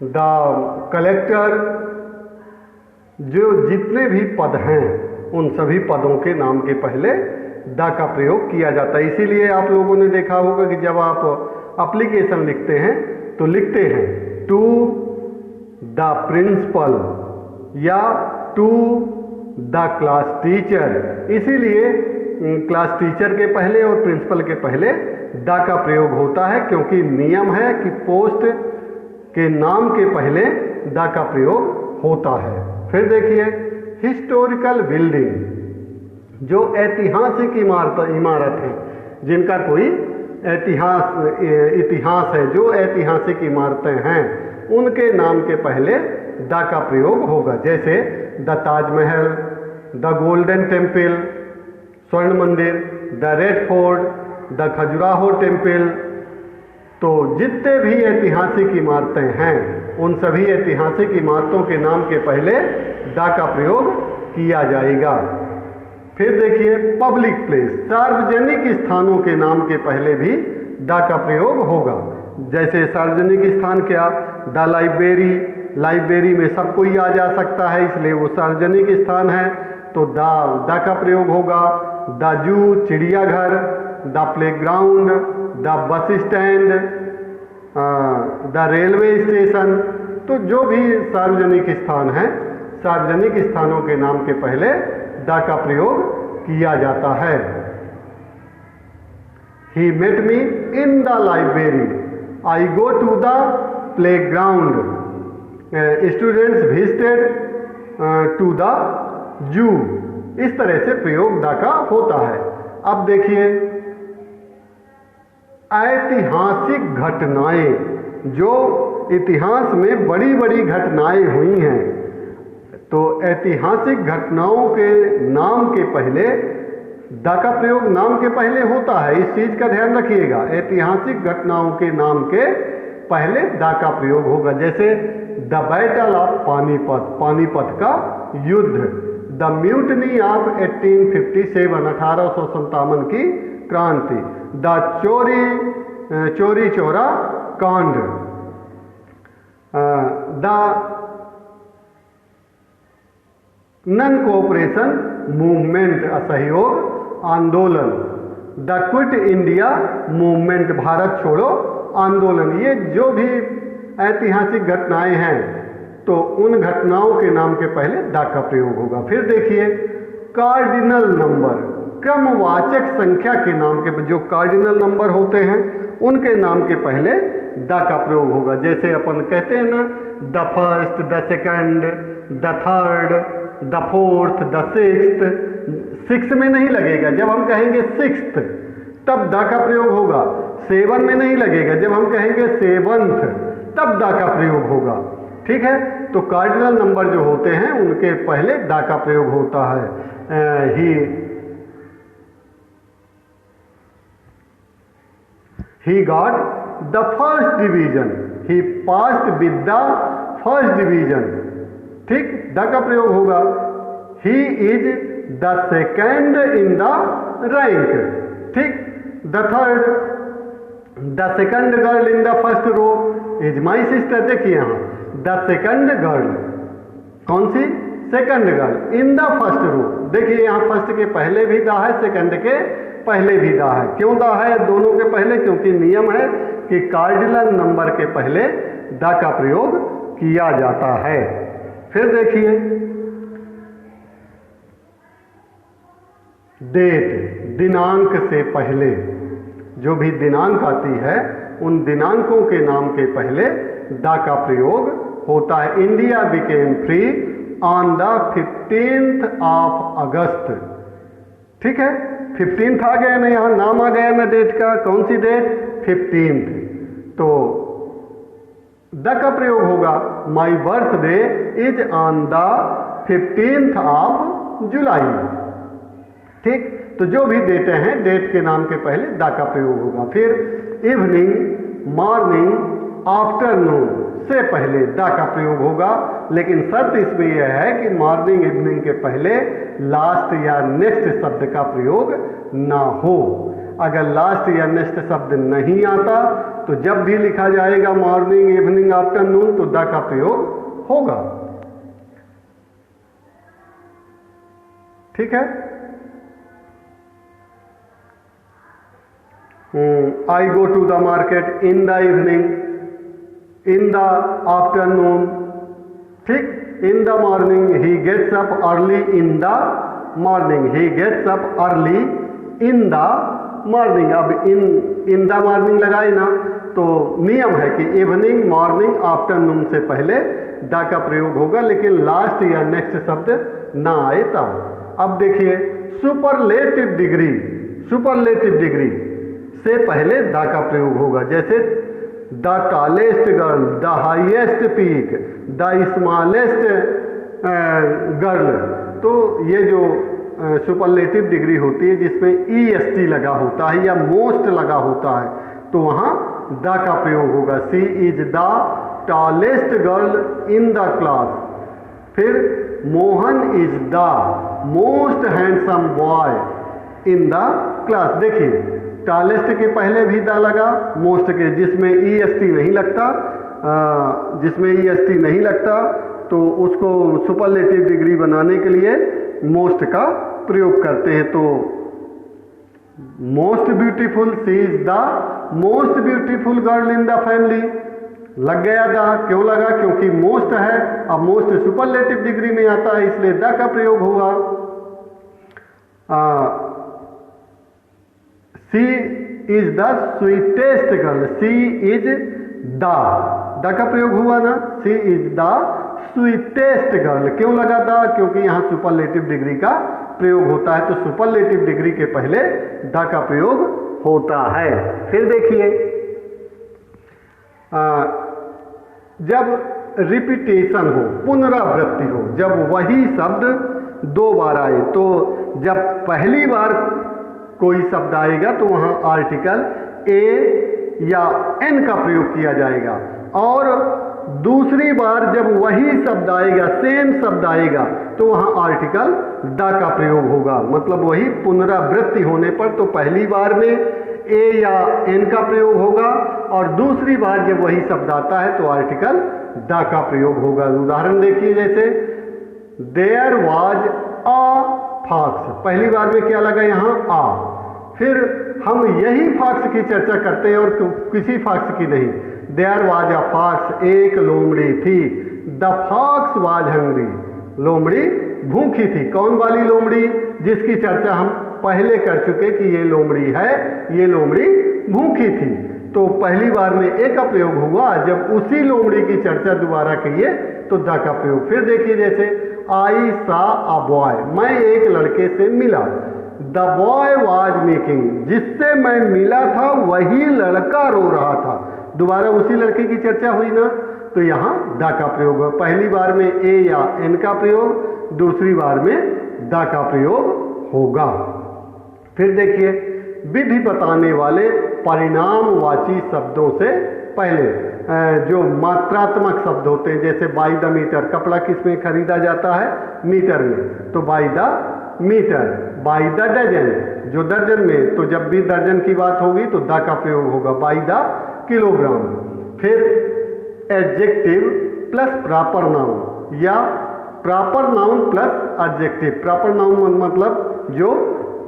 the collector, जो जितने भी पद हैं उन सभी पदों के नाम के पहले द का प्रयोग किया जाता है। इसीलिए आप लोगों ने देखा होगा कि जब आप एप्लीकेशन लिखते हैं तो लिखते हैं टू द प्रिंसिपल या टू द क्लास टीचर। इसीलिए क्लास टीचर के पहले और प्रिंसिपल के पहले द का प्रयोग होता है, क्योंकि नियम है कि पोस्ट के नाम के पहले द का प्रयोग होता है। फिर देखिए हिस्टोरिकल बिल्डिंग, जो ऐतिहासिक इमारत है, जिनका कोई इतिहास है, जो ऐतिहासिक इमारतें हैं, उनके नाम के पहले द का प्रयोग होगा। जैसे the Taj Mahal, the golden temple स्वर्ण मंदिर, the red fort, the Khajuraho temple. तो जितने भी ऐतिहासिक इमारतें हैं, उन सभी ऐतिहासिक इमारतों के नाम के पहले द का प्रयोग किया जाएगा। फिर देखिए पब्लिक प्लेस, सार्वजनिक स्थानों के नाम के पहले भी द का प्रयोग होगा। जैसे सार्वजनिक स्थान क्या, द लाइब्रेरी, लाइब्रेरी में सब कोई आ जा सकता है, इसलिए वो सार्वजनिक स्थान है, तो द का प्रयोग होगा। द जू, चिड़ियाघर, the playground, the bus stand, the railway station. तो जो भी सार्वजनिक स्थान है, सार्वजनिक स्थानों के नाम के पहले द का प्रयोग किया जाता है। He met me in the library. I go to the playground. Students visited to the zoo. इस तरह से प्रयोग द का होता है। अब देखिए ऐतिहासिक घटनाएं, जो इतिहास में बड़ी बड़ी घटनाएं हुई हैं, तो ऐतिहासिक घटनाओं के नाम के पहले द का प्रयोग नाम के पहले होता है। इस चीज का ध्यान रखिएगा, ऐतिहासिक घटनाओं के नाम के पहले द का प्रयोग होगा। जैसे the battle of Panipat, Panipat का युद्ध, द म्यूटनी ऑफ 1857, 1857 की क्रांति, द चोरी चोरा कांड, द नन कोऑपरेशन मूवमेंट, असहयोग आंदोलन, the quit India movement, Bharat छोड़ो आंदोलन। ये जो भी ऐतिहासिक घटनाएं हैं, तो उन घटनाओं के नाम के पहले द का प्रयोग होगा। फिर देखिए कार्डिनल नंबर, क्रमवाचक संख्या के नाम के, जो कार्डिनल नंबर होते हैं उनके नाम के पहले द का प्रयोग होगा। जैसे अपन कहते हैं ना, the first, the second, the third, the fourth, the sixth. Six में नहीं लगेगा, जब हम कहेंगे सिक्स्थ तब द का प्रयोग होगा। सेवन में नहीं लगेगा, जब हम कहेंगे सेवंथ तब द का प्रयोग होगा। ठीक है, तो कार्डिनल नंबर जो होते हैं उनके पहले द का प्रयोग होता है। He got the first division. He passed with the first division. ठीक, द का प्रयोग होगा। He is the second in the rank. ठीक, the third, the second girl in the first row is my sister। देखिए यहाँ the second girl, कौन सी, second girl in the first row. देखिए यहाँ फर्स्ट के पहले भी द है, सेकंड के पहले भी द है। क्यों द है दोनों के पहले? क्योंकि नियम है कि कार्डिनल नंबर के पहले द का प्रयोग किया जाता है। फिर देखिए डेट, दिनांक से पहले जो भी दिनांक आती है उन दिनांकों के नाम के पहले द का प्रयोग होता है। India became free on the 15th of अगस्त। ठीक है, 15th आ गया ना, यहाँ नाम आ गया ना डेट का, कौन सी डेट, 15th। तो द का प्रयोग होगा my birthday is on the 15th of July. ठीक, तो जो भी डेटें हैं डेट के नाम के पहले द का प्रयोग होगा। फिर इवनिंग, मॉर्निंग, आफ्टरनून से पहले द का प्रयोग होगा, लेकिन शर्त इसमें यह है कि मॉर्निंग इवनिंग के पहले लास्ट या नेक्स्ट शब्द का प्रयोग ना हो। अगर लास्ट या नेक्स्ट शब्द नहीं आता तो जब भी लिखा जाएगा मॉर्निंग, इवनिंग, आफ्टरनून तो द का प्रयोग होगा। ठीक है, I go to the market in the evening, in the afternoon, ठीक, in the morning, he gets up early in the morning, he gets up early in the morning. अब in the morning लगाए ना तो नियम है कि evening, morning, afternoon से पहले द का प्रयोग होगा, लेकिन लास्ट या नेक्स्ट शब्द ना आए तब। अब देखिए सुपरलेटिव डिग्री, सुपरलेटिव डिग्री से पहले द का प्रयोग होगा, जैसे the tallest girl, the highest peak, the smallest girl. तो ये जो सुपरलेटिव डिग्री होती है जिसमें EST लगा होता है या मोस्ट लगा होता है, तो वहाँ द का प्रयोग होगा। She is the tallest girl in the class. फिर Mohan is the most handsome boy in the class. देखिए टॉलेस्ट के पहले भी द लगा, मोस्ट के जिसमें EST नहीं लगता, जिसमें EST नहीं लगता तो उसको सुपरलेटिव डिग्री बनाने के लिए मोस्ट का प्रयोग करते हैं। तो most beautiful, she is the most beautiful girl in the family, लग गया द। क्यों लगा? क्योंकि मोस्ट है, अब मोस्ट सुपरलेटिव डिग्री में आता है इसलिए द का प्रयोग होगा। She is the sweetest girl, she is the का प्रयोग हुआ ना, she is the sweetest girl. क्यों लगा द? क्योंकि यहाँ सुपरलेटिव डिग्री का प्रयोग होता है, तो सुपरलेटिव डिग्री के पहले द का प्रयोग होता है। फिर देखिए जब रिपीटेशन हो, पुनरावृत्ति हो, जब वही शब्द दो बार आए, तो जब पहली बार कोई शब्द आएगा तो वहाँ आर्टिकल ए या एन का प्रयोग किया जाएगा, और दूसरी बार जब वही शब्द आएगा, सेम शब्द आएगा, तो वहाँ आर्टिकल द का प्रयोग होगा। मतलब वही पुनरावृत्ति होने पर तो पहली बार में ए या एन का प्रयोग होगा, और दूसरी बार जब वही शब्द आता है तो आर्टिकल द का प्रयोग होगा। उदाहरण देखिए, जैसे देयर वाज अ फॉक्स, पहली बार में क्या लगा? यहाँ आ। फिर हम यही फॉक्स की चर्चा करते हैं और किसी फॉक्स की नहीं। देयर वाज अ फॉक्स, एक लोमड़ी थी। द फॉक्स वाज हंग्री, लोमड़ी भूखी थी। कौन वाली लोमड़ी? जिसकी चर्चा हम पहले कर चुके कि ये लोमड़ी है, ये लोमड़ी भूखी थी। तो पहली बार में ए का प्रयोग हुआ, जब उसी लोमड़ी की चर्चा दोबारा कहिए तो द का प्रयोग। फिर देखिए, जैसे आई सा अ बॉय, मैं एक लड़के से मिला। द बॉय वाज मेकिंग, जिससे मैं मिला था वही लड़का रो रहा था। दोबारा उसी लड़के की चर्चा हुई ना, तो यहाँ द का प्रयोग है। पहली बार में ए या एन का प्रयोग, दूसरी बार में द का प्रयोग होगा। फिर देखिए, विधि बताने वाले परिणामवाची शब्दों से पहले जो मात्रात्मक शब्द होते हैं, जैसे बाय द मीटर, कपड़ा किस में खरीदा जाता है? मीटर में, तो by the metre. By the dozen, जो दर्जन में, तो जब भी दर्जन की बात होगी तो द का प्रयोग होगा। By the kilogram. फिर एडजेक्टिव प्लस प्रॉपर नाउन या proper noun plus adjective. Proper noun मतलब जो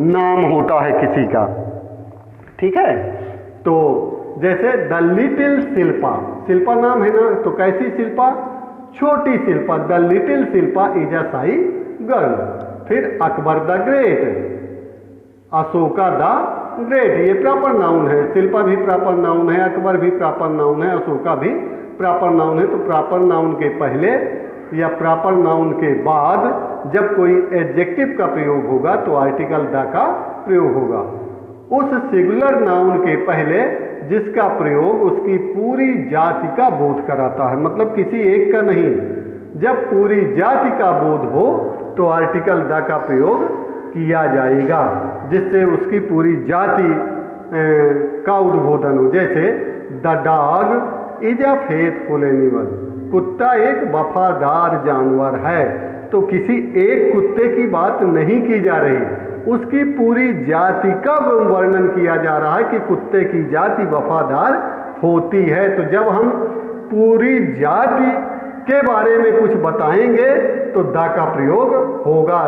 नाम होता है किसी का, ठीक है। तो जैसे द लिटिल शिल्पा, शिल्पा नाम है ना, तो कैसी शिल्पा? छोटी Shilpa. The little Shilpa is a शाई गर्ल। फिर Akbar the great, Ashoka the great, ये प्रॉपर नाउन है। शिल्पा भी प्रॉपर नाउन है, अकबर भी प्रॉपर नाउन है, अशोका भी प्रॉपर नाउन है। तो प्रॉपर नाउन के पहले या प्रॉपर नाउन के बाद जब कोई एडजेक्टिव का प्रयोग होगा तो आर्टिकल द का प्रयोग होगा। उस सिंगुलर नाउन के पहले जिसका प्रयोग उसकी पूरी जाति का बोध कराता है, मतलब किसी एक का नहीं। जब पूरी जाति का बोध हो तो आर्टिकल द का प्रयोग किया जाएगा, जिससे उसकी पूरी जाति का उद्बोधन हो। जैसे the dog is a faithful animal, कुत्ता एक वफादार जानवर है। तो किसी एक कुत्ते की बात नहीं की जा रही, उसकी पूरी जाति का वर्णन किया जा रहा है कि कुत्ते की जाति वफादार होती है। तो जब हम पूरी जाति के बारे में कुछ बताएंगे तो द का प्रयोग होगा।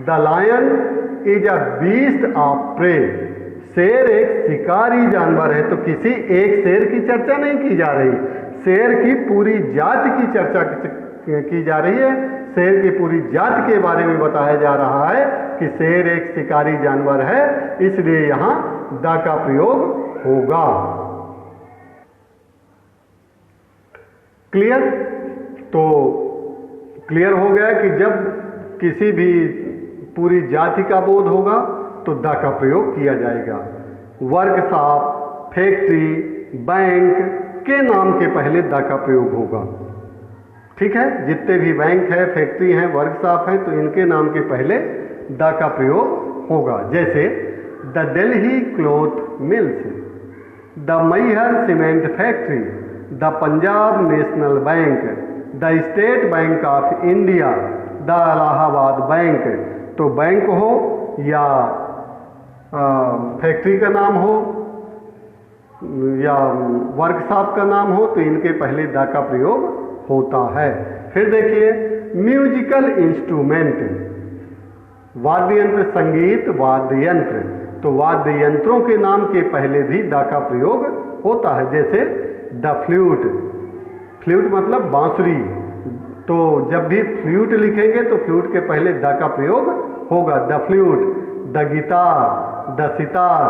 The lion is a beast of prey, शेर एक शिकारी जानवर है। तो किसी एक शेर की चर्चा नहीं की जा रही, शेर की पूरी जाति की चर्चा की जा रही है। शेर की पूरी जाति के बारे में बताया जा रहा है कि शेर एक शिकारी जानवर है, इसलिए यहाँ द का प्रयोग होगा। क्लियर? तो क्लियर हो गया कि जब किसी भी पूरी जाति का बोध होगा तो द का प्रयोग किया जाएगा। वर्कशॉप, फैक्ट्री, बैंक के नाम के पहले द का प्रयोग होगा। ठीक है, जितने भी बैंक है, फैक्ट्री है, वर्कशॉप है, तो इनके नाम के पहले द का प्रयोग होगा। जैसे the Delhi cloth mills, the Maihar cement factory, the Punjab national bank, the state bank of India, the Allahabad bank. तो बैंक हो या फैक्ट्री का नाम हो या वर्कशॉप का नाम हो, तो इनके पहले द का प्रयोग होता है। फिर देखिए म्यूजिकल इंस्ट्रूमेंट, वाद्य यंत्र, संगीत वाद्य यंत्र। तो वाद्य यंत्रों के नाम के पहले भी द का प्रयोग होता है। जैसे द फ्लूट, फ्लूट मतलब बांसुरी। तो जब भी फ्लूट लिखेंगे तो फ्लूट के पहले द का प्रयोग होगा। The flute, the guitar, the sitar,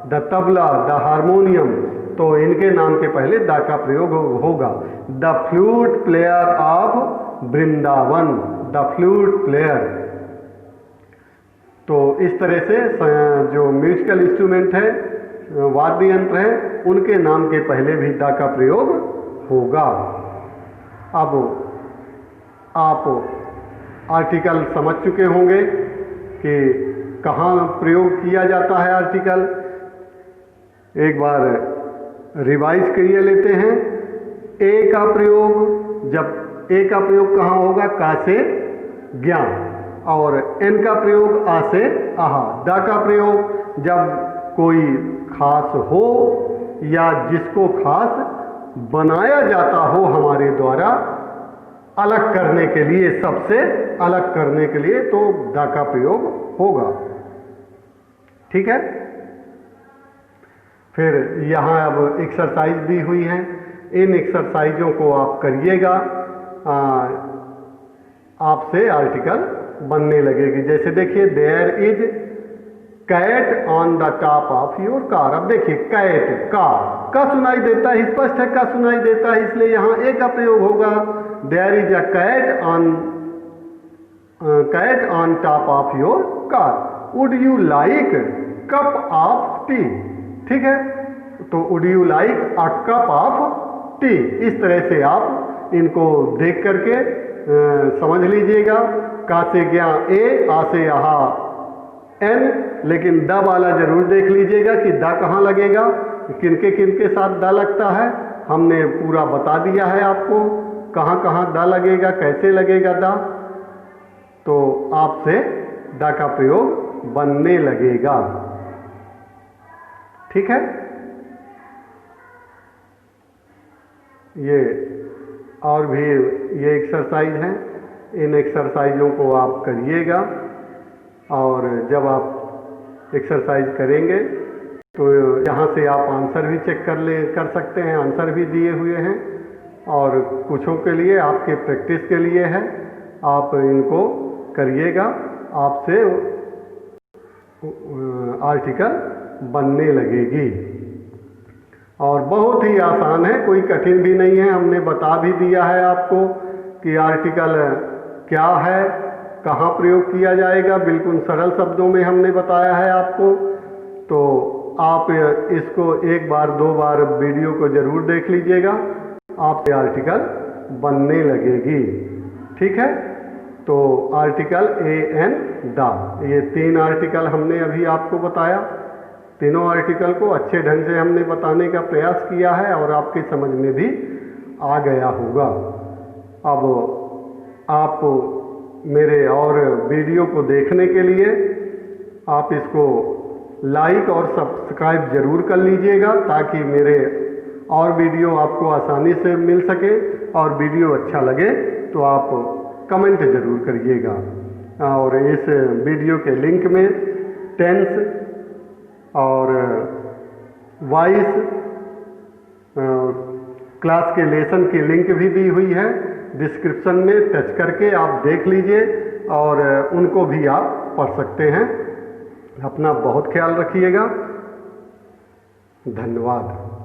the tabla, the harmonium. तो इनके नाम के पहले द का प्रयोग होगा। The flute player of Vrindavan, the flute player. तो इस तरह से जो म्यूजिकल इंस्ट्रूमेंट है, वाद्य यंत्र है, उनके नाम के पहले भी द का प्रयोग होगा। अब आप आर्टिकल समझ चुके होंगे कि कहाँ प्रयोग किया जाता है आर्टिकल। एक बार रिवाइज करिए लेते हैं। ए का प्रयोग, जब ए का प्रयोग कहाँ होगा? का से ज्ञान। और एन का प्रयोग आ से आहा। द का प्रयोग जब कोई खास हो या जिसको खास बनाया जाता हो हमारे द्वारा, अलग करने के लिए, सबसे अलग करने के लिए, तो द का प्रयोग होगा। ठीक है। फिर यहाँ अब एक्सरसाइज दी हुई है, इन एक्सरसाइजों को आप करिएगा, आपसे आर्टिकल बनने लगेगी। जैसे देखिए there is cat on the top of your car. अब देखिए कैट, का सुनाई देता है, स्पष्ट है का सुनाई देता है, इसलिए यहाँ ए का प्रयोग होगा। There is a cat on top of your car. Would you like cup of tea. ठीक है, तो would you like a cup of tea. इस तरह से आप इनको देख करके समझ लीजिएगा। का से गया ए, आ से यहाँ एन, लेकिन द वाला जरूर देख लीजिएगा कि द कहाँ लगेगा, किनके किनके साथ द लगता है। हमने पूरा बता दिया है आपको कहाँ कहाँ द लगेगा, कैसे लगेगा द। तो आपसे द का प्रयोग बनने लगेगा। ठीक है, ये और भी ये एक्सरसाइज है, इन एक्सरसाइजों को आप करिएगा। और जब आप एक्सरसाइज करेंगे तो यहाँ से आप आंसर भी चेक कर सकते हैं, आंसर भी दिए हुए हैं। और कुछों के लिए आपके प्रैक्टिस के लिए है, आप इनको करिएगा, आपसे आर्टिकल बनने लगेगी। और बहुत ही आसान है, कोई कठिन भी नहीं है। हमने बता भी दिया है आपको कि आर्टिकल क्या है, कहाँ प्रयोग किया जाएगा, बिल्कुल सरल शब्दों में हमने बताया है आपको। तो आप इसको एक बार दो बार वीडियो को जरूर देख लीजिएगा, आपसे आर्टिकल बनने लगेगी। ठीक है, तो आर्टिकल ए एन द, ये 3 आर्टिकल हमने अभी आपको बताया। तीनों आर्टिकल को अच्छे ढंग से हमने बताने का प्रयास किया है और आपके समझ में भी आ गया होगा। अब आप मेरे और वीडियो को देखने के लिए आप इसको लाइक और सब्सक्राइब जरूर कर लीजिएगा, ताकि मेरे और वीडियो आपको आसानी से मिल सके। और वीडियो अच्छा लगे तो आप कमेंट जरूर करिएगा। और इस वीडियो के लिंक में टेंस और वॉइस क्लास के लेसन की लिंक भी दी हुई है डिस्क्रिप्शन में, टच करके आप देख लीजिए और उनको भी आप पढ़ सकते हैं। अपना बहुत ख्याल रखिएगा। धन्यवाद।